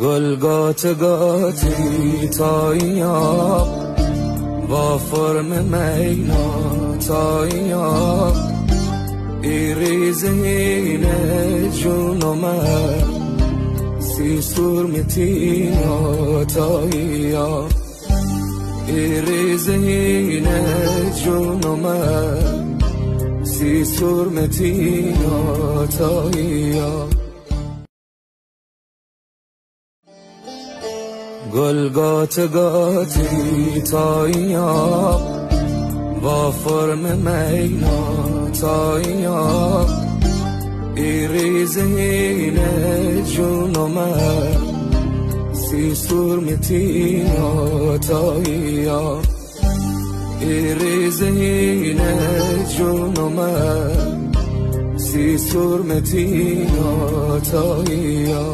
گلگات گاتی تایا با فرم مینا تایا ایریزین جونم سی سرمتینا تایا ایریزین جونم سی سرمتینا تایا گلگات گاتی تایا با فرم مینا تایا ایریزین جونم سی سرمتینا تایا ایریزین جونم سی سرمتینا تایا